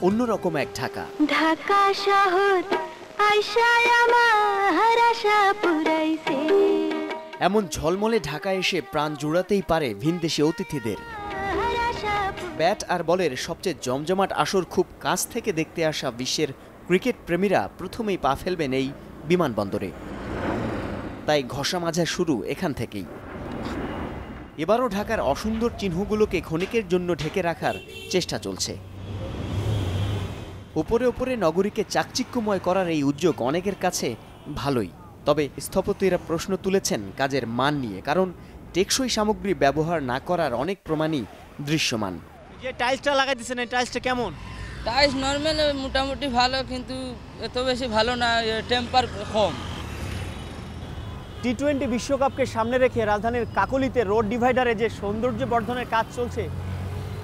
অন্যরকম এক ঢাকা। ঢাকা শহর আইসায় আমার আশা পুরাইছে। এমন ঝলমলে ঢাকা এসে প্রাণ জুড়াতেই পারে ভিনদেশি অতিথিদের। ব্যাট আর বলের সবচেয়ে জমজমাট আসর খুব কাছ থেকে দেখতে আসা বিশ্বের ক্রিকেট প্রেমীরা প্রথমেই পা ফেলবেন এই বিমানবন্দরে। তাই ঘষা মাজা শুরু এখান থেকেই। এবারও ঢাকার অসুন্দর চিহ্নগুলোকে ক্ষণিকের জন্য ঢেকে রাখার চেষ্টা চলছে। উপরে উপরে নগরীকে চাকচিক্যময় করার এই উদ্যোগ অনেকের কাছে ভালোই। তবে স্থপতিরা প্রশ্ন তুলেছেন কাজের মান নিয়ে, কারণ টেকসই সামগ্রী ব্যবহার না করার অনেক প্রমাণই দৃশ্যমান। যে টাইলসটা লাগাই দিচ্ছেন, এই টাইলসটা কেমন? টাইলস নর্মাল মোটামুটি ভালো, কিন্তু এত বেশি ভালো না, টেম্পার কম। টি-20 বিশ্বকাপকে সামনে রেখে রাজধানীর কাকলিতে রোড ডিভাইডারে যে সৌন্দর্য বর্ধনের কাজ চলছে,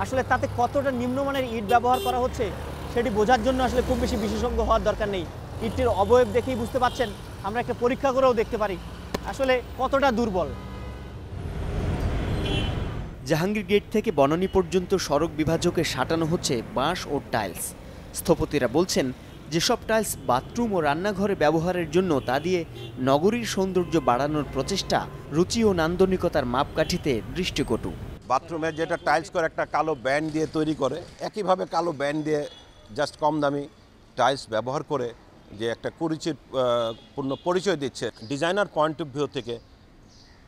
আসলে তাতে কতটা নিম্নমানের ইট ব্যবহার করা হচ্ছে সেটি বোঝার জন্য আসলে খুব বেশি বিশেষজ্ঞ হওয়ার দরকার নেই। ইটটির অবয়ব দেখেই বুঝতে পারছেন, আমরা একটা পরীক্ষা করেও দেখতে পারি আসলে কতটা দুর্বল। জাহাঙ্গীর গেট থেকে বনানী পর্যন্ত সড়ক বিভাজকে সাঁটানো হচ্ছে বাঁশ ও টাইলস। স্থপতিরা বলছেন, যেসব টাইলস বাথরুম ও রান্নাঘরে ব্যবহারের জন্য, তা দিয়ে নগরীর সৌন্দর্য বাড়ানোর প্রচেষ্টা রুচি ও নান্দনিকতার মাপকাঠিতে দৃষ্টিকটু। বাথরুমে যেটা টাইলস করে একটা কালো ব্যান্ড দিয়ে তৈরি করে, একইভাবে কালো ব্যান্ড দিয়ে জাস্ট কম দামি টাইলস ব্যবহার করে যে একটা পূর্ণ পরিচয় দিচ্ছে। ডিজাইনার পয়েন্ট অফ ভিউ থেকে,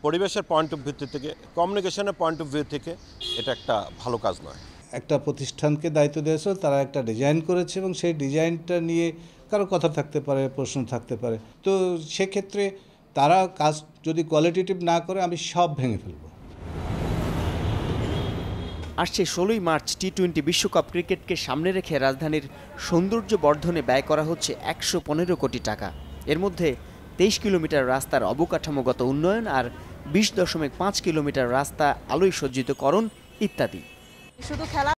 পরিবেশের পয়েন্ট অফ ভিউ থেকে, কমিউনিকেশনের পয়েন্ট অফ ভিউ থেকে এটা একটা ভালো কাজ নয়। একটা প্রতিষ্ঠানকে দায়িত্ব দিয়েছিল, তারা একটা ডিজাইন করেছে এবং সেই ডিজাইনটা নিয়ে কারো কথা থাকতে পারে, প্রশ্ন থাকতে পারে। তো সেক্ষেত্রে তারা কাজ যদি কোয়ালিটেটিভ না করে, আমি সব ভেঙে ফেলব। আসছে 16ই মার্চ টি-20 বিশ্বকাপ ক্রিকেটকে সামনে রেখে রাজধানীর সৌন্দর্য বর্ধনে ব্যয় করা হচ্ছে 115 কোটি টাকা। এর মধ্যে 23 কিলোমিটার রাস্তার অবকাঠামোগত উন্নয়ন আর 20.5 কিলোমিটার রাস্তা আলোয় সজ্জিতকরণ ইত্যাদি। শুধু খেলা